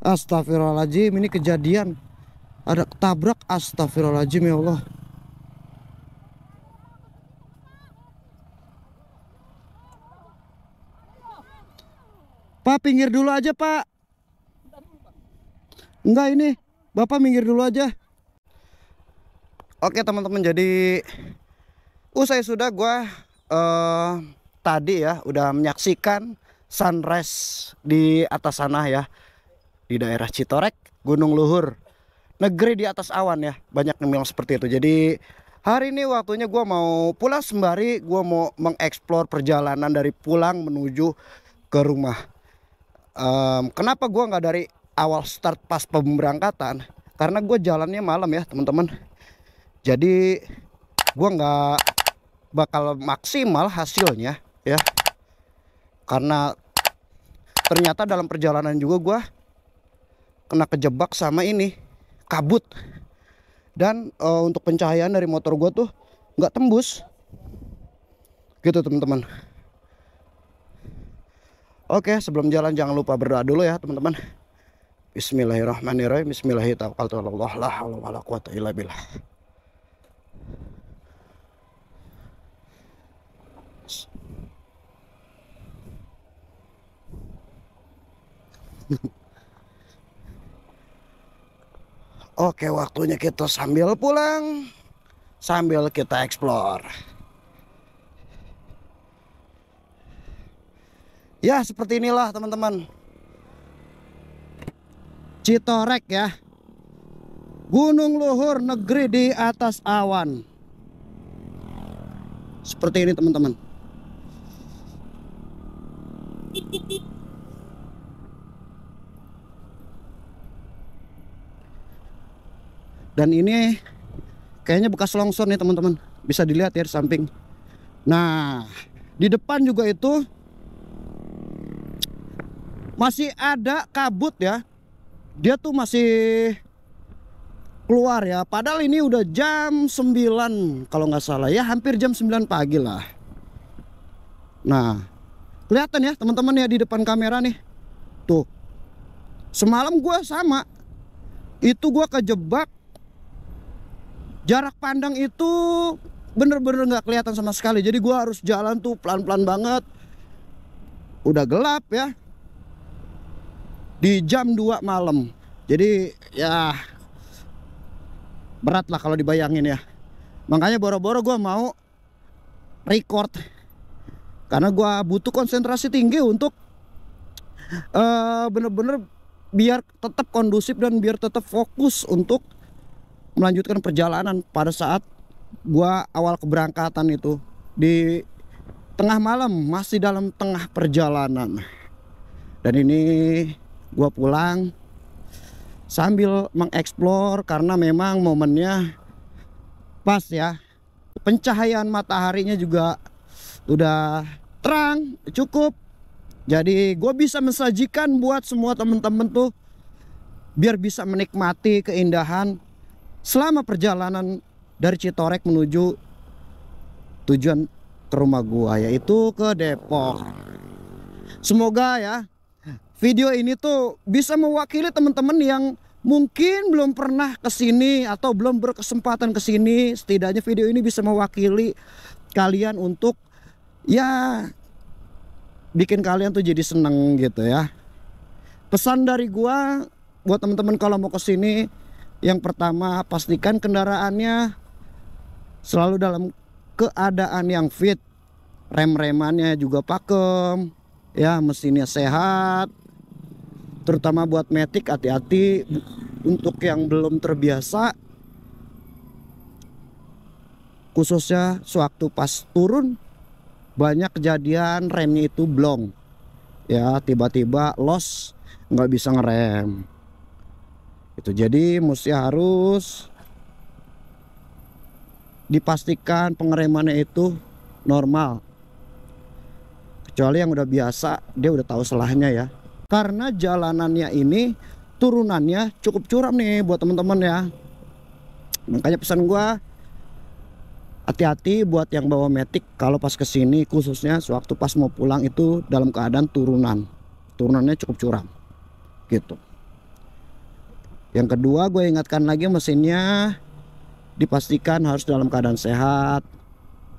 Astagfirullahaladzim, ini kejadian ada ketabrak. Astagfirullahaladzim, ya Allah. Pak, pinggir dulu aja, Pak. Enggak, ini Bapak minggir dulu aja. Oke teman-teman, jadi usai sudah gua tadi ya udah menyaksikan sunrise di atas sana ya, di daerah Citorek, Gunung Luhur, negeri di atas awan ya, banyak yang bilang seperti itu. Jadi hari ini waktunya gua mau pulang sembari gua mau mengeksplor perjalanan dari pulang menuju ke rumah. Kenapa gua nggak dari awal start pas pemberangkatan? Karena gue jalannya malam ya teman-teman. Jadi gue nggak bakal maksimal hasilnya ya. Karena ternyata dalam perjalanan juga gue kena kejebak sama ini, kabut. Dan untuk pencahayaan dari motor gue tuh nggak tembus. Gitu teman-teman. Oke, sebelum jalan jangan lupa berdoa dulu ya teman-teman. Bismillahirrahmanirrahim. Bismillahirrahmanirrahim. La haula wala quwata illa billah. Oke, waktunya kita sambil pulang, sambil kita explore. Ya, seperti inilah teman-teman. Citorek ya, Gunung Luhur, negeri di atas awan. Seperti ini teman-teman. Dan ini kayaknya bekas longsor nih teman-teman, bisa dilihat ya di samping. Nah, di depan juga itu masih ada kabut ya. Dia tuh masih keluar ya. Padahal ini udah jam 9 kalau nggak salah ya, hampir jam 9 pagi lah. Nah, kelihatan ya teman-teman ya di depan kamera nih. Tuh, semalam gua sama, itu gua kejebak. Jarak pandang itu bener-bener nggak kelihatan sama sekali. Jadi gua harus jalan tuh pelan-pelan banget. Udah gelap ya, di jam 2 malam. Jadi ya berat lah kalau dibayangin ya. Makanya boro-boro gue mau record, karena gue butuh konsentrasi tinggi untuk bener-bener biar tetap kondusif dan biar tetap fokus untuk melanjutkan perjalanan pada saat gue awal keberangkatan itu. Di tengah malam, masih dalam tengah perjalanan. Dan ini gua pulang sambil mengeksplor karena memang momennya pas ya. Pencahayaan mataharinya juga udah terang, cukup. Jadi gua bisa mensajikan buat semua temen-temen tuh biar bisa menikmati keindahan selama perjalanan dari Citorek menuju tujuan ke rumah gua, yaitu ke Depok. Semoga ya video ini tuh bisa mewakili teman-teman yang mungkin belum pernah kesini atau belum berkesempatan kesini. Setidaknya video ini bisa mewakili kalian untuk ya bikin kalian tuh jadi seneng gitu ya. Pesan dari gua buat teman-teman kalau mau kesini, yang pertama pastikan kendaraannya selalu dalam keadaan yang fit, rem-remannya juga pakem ya, mesinnya sehat. Terutama buat Matic, hati-hati untuk yang belum terbiasa, khususnya sewaktu pas turun banyak kejadian remnya itu blong ya, tiba-tiba los nggak bisa ngerem itu. Jadi mesti harus dipastikan pengeremannya itu normal, kecuali yang udah biasa dia udah tahu salahnya ya. Karena jalanannya ini turunannya cukup curam nih buat teman-teman ya. Makanya pesan gua, hati-hati buat yang bawa Matic kalau pas kesini, khususnya sewaktu pas mau pulang itu dalam keadaan turunannya cukup curam gitu. Yang kedua, gue ingatkan lagi mesinnya dipastikan harus dalam keadaan sehat.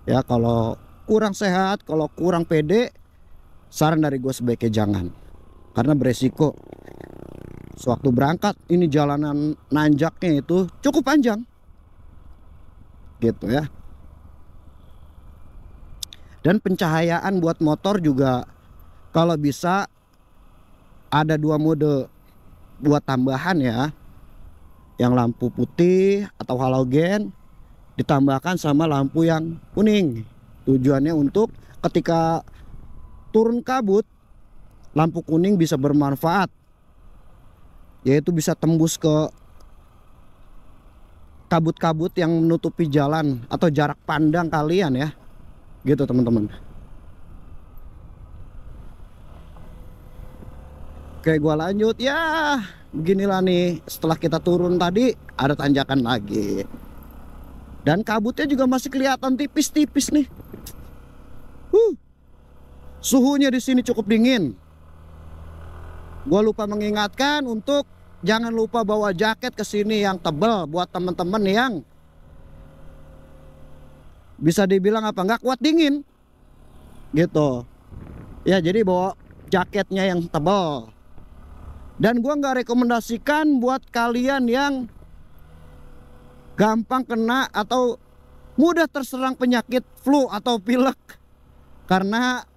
Ya, kalau kurang sehat, kalau kurang pede, saran dari gue sebaiknya jangan, karena beresiko. Sewaktu berangkat ini jalanan nanjaknya itu cukup panjang, gitu ya. Dan pencahayaan buat motor juga kalau bisa ada 2 mode buat tambahan ya. Yang lampu putih atau halogen ditambahkan sama lampu yang kuning. Tujuannya untuk ketika turun kabut, lampu kuning bisa bermanfaat, yaitu bisa tembus ke kabut-kabut yang menutupi jalan atau jarak pandang kalian ya, gitu teman-teman. Oke, gua lanjut ya. Beginilah nih, setelah kita turun tadi ada tanjakan lagi. Dan kabutnya juga masih kelihatan tipis-tipis nih. Suhunya di sini cukup dingin. Gua lupa mengingatkan untuk jangan lupa bawa jaket ke sini yang tebal buat teman-teman yang bisa dibilang apa, nggak kuat dingin gitu ya. Jadi bawa jaketnya yang tebal. Dan gua nggak rekomendasikan buat kalian yang gampang kena atau mudah terserang penyakit flu atau pilek, karena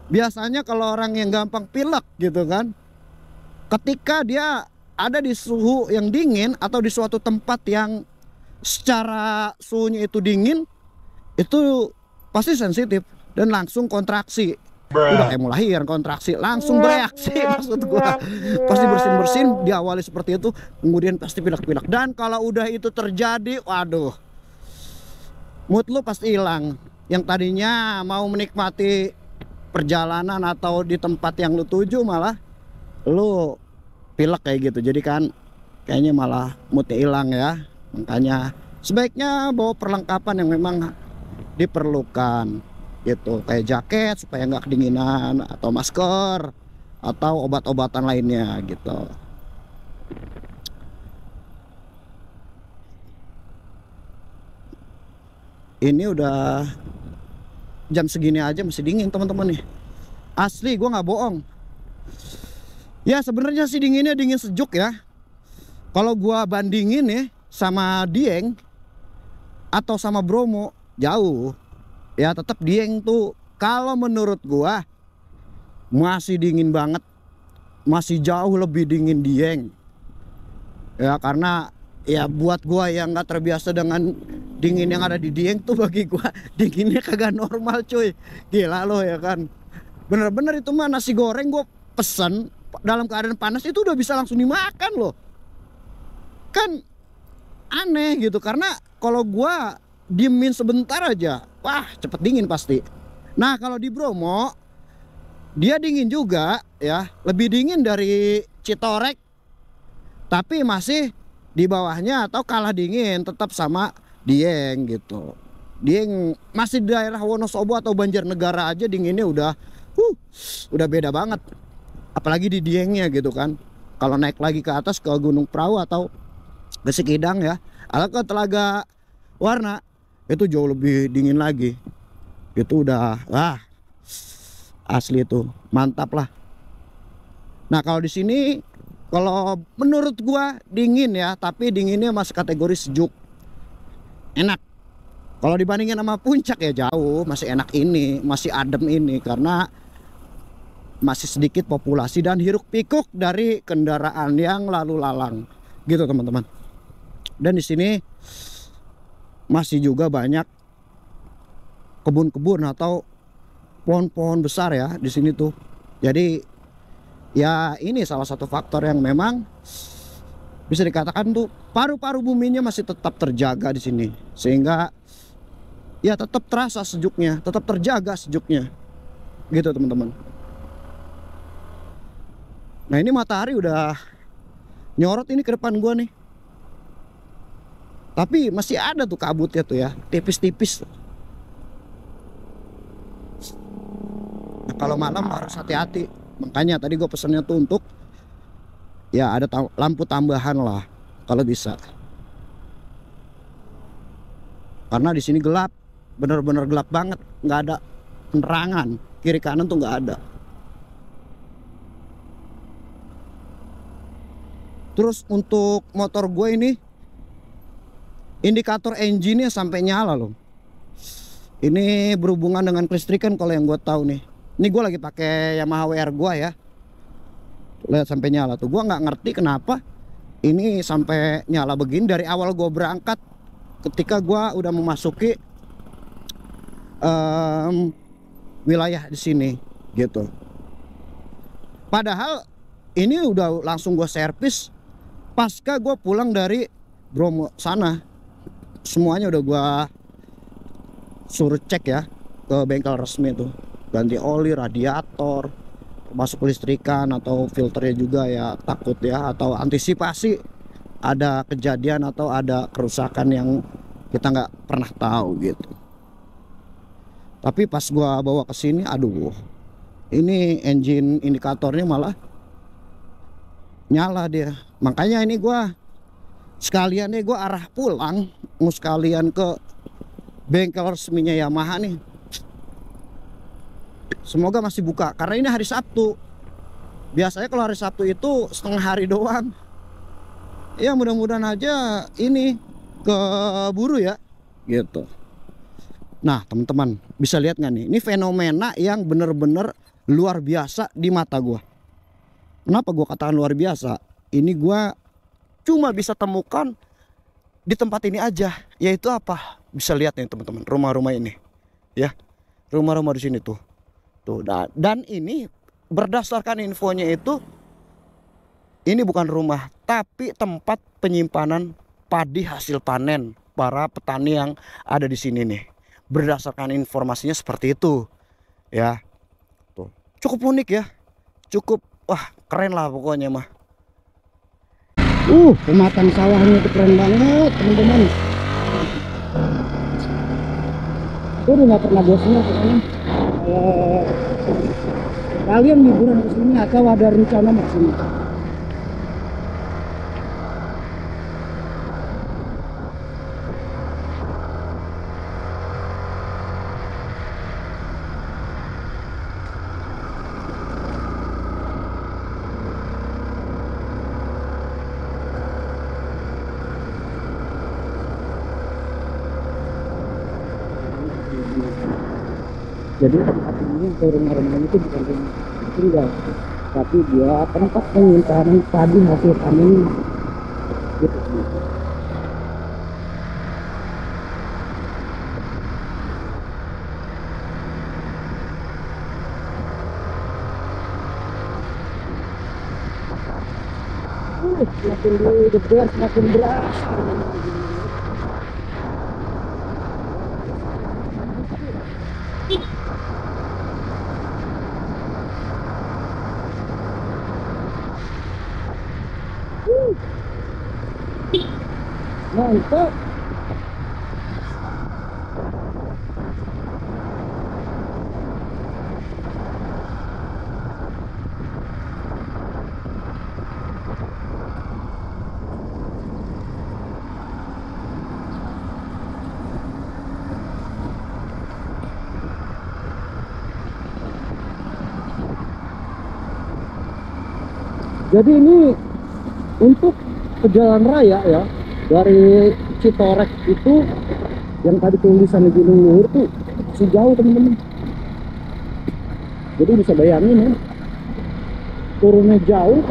biasanya kalau orang yang gampang pilek gitu kan, ketika dia ada di suhu yang dingin atau di suatu tempat yang secara suhunya itu dingin, itu pasti sensitif dan langsung kontraksi. Udah kayak mau lahir, kontraksi langsung bereaksi. Maksud gua pasti bersin-bersin, diawali seperti itu, kemudian pasti pilek-pilek. Dan kalau udah itu terjadi, waduh, mood lu pasti hilang. Yang tadinya mau menikmati perjalanan atau di tempat yang lu tuju, malah lu pilek kayak gitu. Jadi kan kayaknya malah moodnya hilang ya. Makanya sebaiknya bawa perlengkapan yang memang diperlukan gitu, kayak jaket supaya nggak kedinginan, atau masker, atau obat-obatan lainnya gitu. Ini udah jam segini aja masih dingin teman-teman nih. Asli gue nggak bohong. Ya sebenarnya sih dinginnya dingin sejuk ya. Kalau gue bandingin nih sama Dieng atau sama Bromo, jauh. Ya tetap Dieng tuh kalau menurut gua masih dingin banget, masih jauh lebih dingin Dieng. Ya karena ya buat gua yang nggak terbiasa dengan dingin yang ada di Dieng tuh, bagi gua dinginnya kagak normal cuy. Gila lo ya kan. Bener-bener itu mah nasi goreng gua pesen dalam keadaan panas itu udah bisa langsung dimakan loh. Kan aneh gitu, karena kalau gua diemin sebentar aja, wah cepet dingin pasti. Nah kalau di Bromo dia dingin juga ya, lebih dingin dari Citorek, tapi masih di bawahnya atau kalah dingin tetap sama Dieng gitu. Dieng masih di daerah Wonosobo atau Banjarnegara aja dinginnya udah beda banget, apalagi di Diengnya gitu kan. Kalau naik lagi ke atas ke Gunung Prau atau ke Sikidang ya, atau ke Telaga Warna, itu jauh lebih dingin lagi. Itu udah asli itu mantap lah. Nah kalau di sini, kalau menurut gua dingin ya, tapi dinginnya masih kategori sejuk, enak. Kalau dibandingin sama puncak ya jauh, masih enak ini, masih adem ini, karena masih sedikit populasi dan hiruk pikuk dari kendaraan yang lalu lalang gitu teman-teman. Dan di sini masih juga banyak kebun-kebun atau pohon-pohon besar ya di sini tuh. Jadi ya ini salah satu faktor yang memang bisa dikatakan tuh paru-paru buminya masih tetap terjaga di sini, sehingga ya tetap terasa sejuknya, tetap terjaga sejuknya gitu teman-teman. Nah ini matahari udah nyorot ini ke depan gua nih, tapi masih ada tuh kabutnya tuh ya, tipis-tipis. Nah, kalau malam harus hati-hati. Makanya tadi gue pesennya tuh untuk ya ada lampu tambahan lah kalau bisa, karena di sini gelap, bener-bener gelap banget, nggak ada penerangan kiri kanan tuh nggak ada. Terus untuk motor gue ini indikator engine-nya sampai nyala loh. Ini berhubungan dengan kelistrikan kalau yang gue tahu nih. Ini gue lagi pakai Yamaha WR gue ya. Lihat sampai nyala tuh. Gue nggak ngerti kenapa ini sampai nyala begini dari awal gue berangkat. Ketika gue udah memasuki wilayah di sini gitu. Padahal ini udah langsung gue servis pasca gue pulang dari Bromo sana. Semuanya udah gue suruh cek ya ke bengkel resmi tuh, ganti oli, radiator, termasuk listrikan atau filternya juga ya, takut ya, atau antisipasi ada kejadian atau ada kerusakan yang kita nggak pernah tahu gitu. Tapi pas gua bawa ke sini, aduh, ini engine indikatornya malah nyala dia. Makanya ini gua sekalian nih gua arah pulang, mau sekalian ke bengkel resminya Yamaha nih. Semoga masih buka karena ini hari Sabtu. Biasanya kalau hari Sabtu itu setengah hari doang. Ya mudah-mudahan aja ini keburu ya gitu. Nah teman-teman bisa lihat nggak nih, ini fenomena yang bener-bener luar biasa di mata gua. Kenapa gua katakan luar biasa? Ini gua cuma bisa temukan di tempat ini aja, yaitu apa? Bisa lihat nih teman-teman, rumah-rumah ini ya, rumah-rumah di sini tuh dan ini berdasarkan infonya itu ini bukan rumah tapi tempat penyimpanan padi hasil panen para petani yang ada di sini nih. Berdasarkan informasinya seperti itu ya. Tuh cukup unik ya, cukup wah keren lah pokoknya mah. Pematang sawahnya itu keren banget teman-teman. Itu udah nggak pernah bosan pokoknya. Kalian liburan ke sini atau ada rencana mau sini? Jadi tempat ini untuk rumah-rumah itu bukan rumah tinggal, tapi dia tempat penyimpanan padi hasil panen gitu. Semakin didebar semakin beras. Mantap. Jadi ini untuk ke jalan raya ya, dari Citorek itu yang tadi tulisannya Gunung Luhur tuh masih jauh temen-temen. Jadi bisa bayangin ya, turunnya jauh,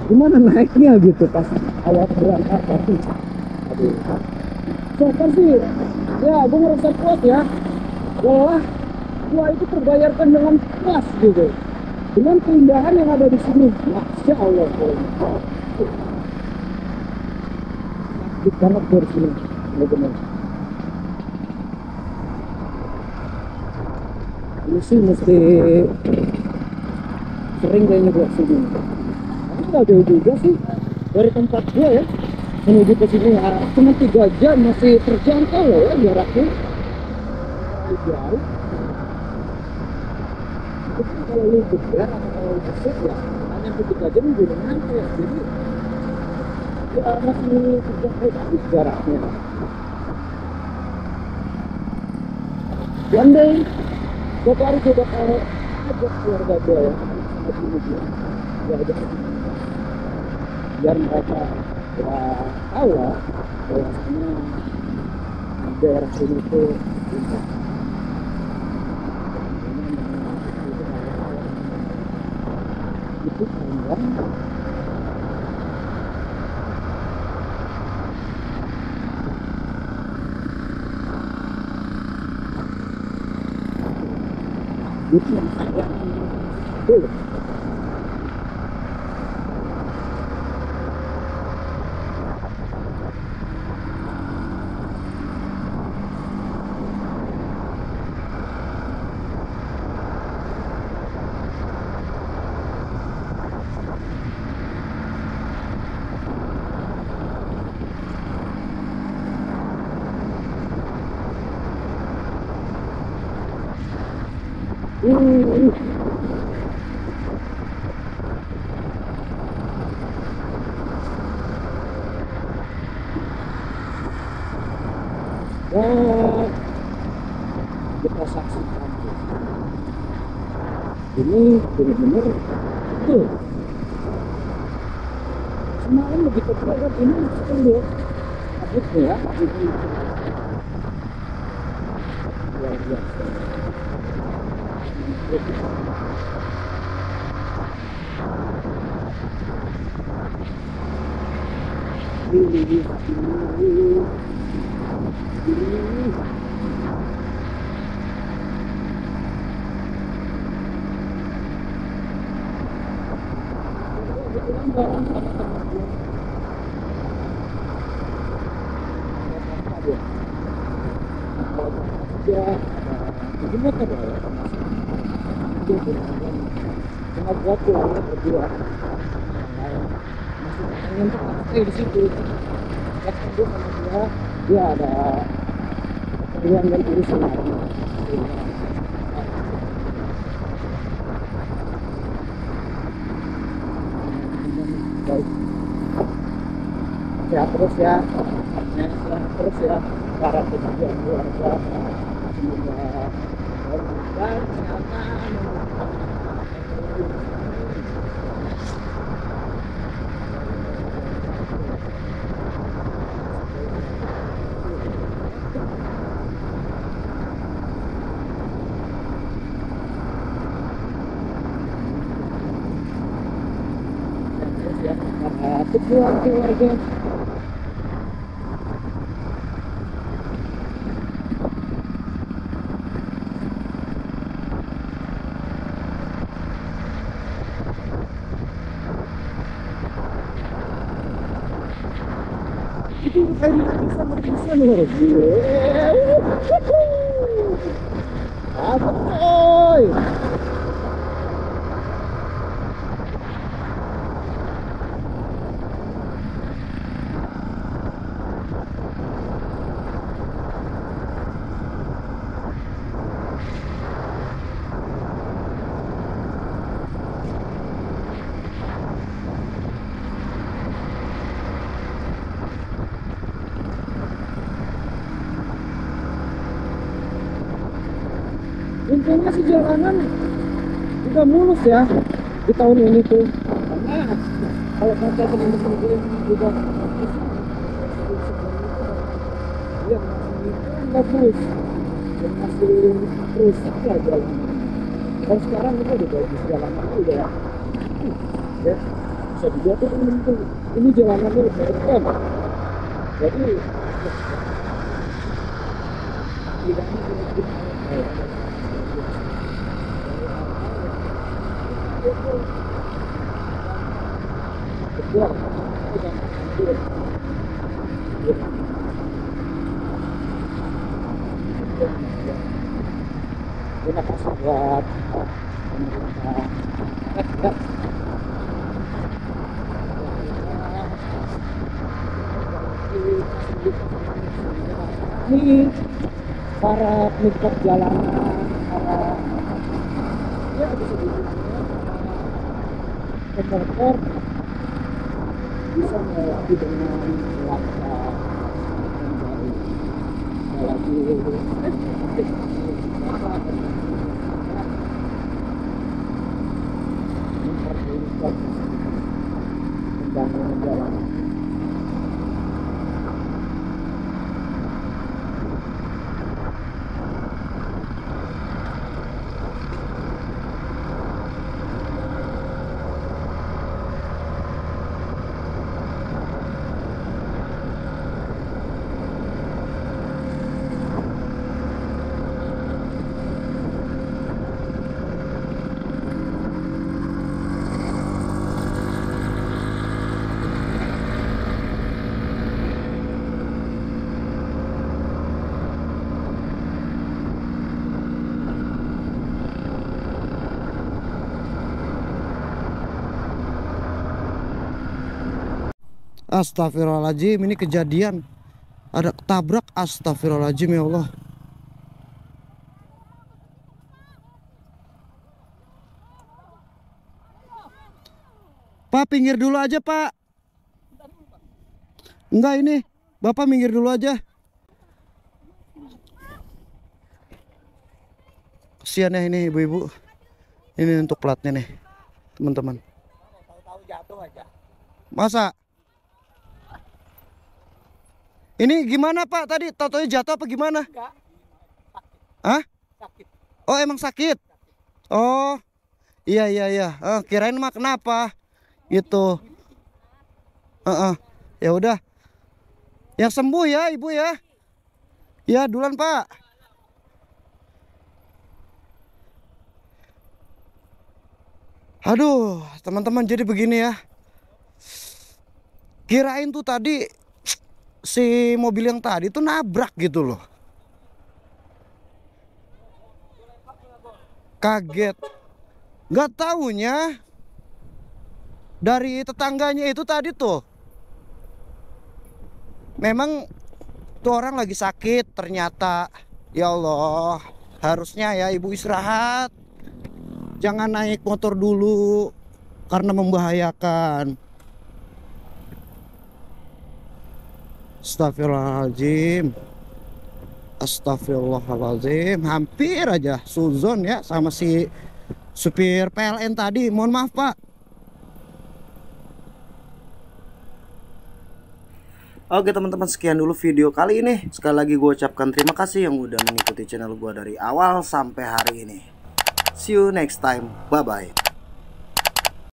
gimana naiknya gitu pas awal berangkat pasti. Aduh, so far sih ya gue ngerasa puas ya, wah gua itu terbayarkan dengan puas gitu dengan keindahan yang ada di sini. Masya Allah, sakit banget dari sini bener-bener. Ini sih mesti sering kayaknya buat sini. Tapi nggak jauh juga sih dari tempat gua ya menuju ke sini. Cuma 3 jam masih terjangkau loh ya jaraknya. Jauh. Itu kalau lu geber atau kalau lu besok ya hanya 3 jam udah nyampe. Jadi Ya masih 3 hari jaraknya. Andai suatu hari gue bakal ajak keluarga gue ya sama bini gue ya ajak biar mereka ya tahu lah bahwasanya daerah sini tuh itu panjang. Itu yang saya boleh. Ya, kita saksikan ini benar-benar betul. Semalam begitu terlihat ini betul kabutnya ya, ini luar biasa. Ya, ini motor ya, itu cuma buat keluarga berdua. Masih pengen tuh stay di situ. Kan gue sama dia ada keperluan dan urusan lagi. Baik. Sehat terus ya, sehat terus ya para pekerjaan keluarga. Semoga dan kesehatan. Keluarga itu kayak bisa luar biasa. Apa coy? Intinya sih jalanan udah mulus ya di tahun ini tuh, karena kalau kata teman-teman juga ya masih bagus dan masih rusak ya jalan. Dan sekarang kita udah bagus jalanan udah ya bisa dilihat tuh ini jalanannya udah keren. Jadi tidak terima kasih buat pemerintah. Ini para penikmat jalanan, para ya bisa dibilang pemotor bisa melewati dengan langkah yang baik. Lagi memperlihatkan pembangunan jalan. Astagfirullahaladzim, ini kejadian ada ketabrak. Astagfirullahaladzim, ya Allah. Pak, pinggir dulu aja, Pak. Enggak, ini Bapak minggir dulu aja. Kasian ya ini ibu-ibu. Ini untuk platnya nih, teman-teman. Tahu-tahu jatuh aja. Masa? Ini gimana Pak tadi? Tau-taunya jatuh apa gimana? Enggak. Hah? Sakit. Oh, emang sakit? Oh, iya iya iya. Kirain mah kenapa? Gitu. Ya udah. Yang sembuh ya Ibu ya. Ya duluan Pak. Aduh, teman-teman, jadi begini ya. Kirain tuh tadi si mobil yang tadi tuh nabrak gitu loh. Kaget. Nggak taunya dari tetangganya itu tadi tuh, memang tuh orang lagi sakit ternyata. Ya Allah, harusnya ya Ibu istirahat. Jangan naik motor dulu karena membahayakan. Astagfirullahaladzim. Astagfirullahaladzim. Hampir aja suzon ya sama si supir PLN tadi. Mohon maaf Pak. Oke teman-teman, sekian dulu video kali ini. Sekali lagi gue ucapkan terima kasih yang udah mengikuti channel gue dari awal sampai hari ini. See you next time. Bye bye.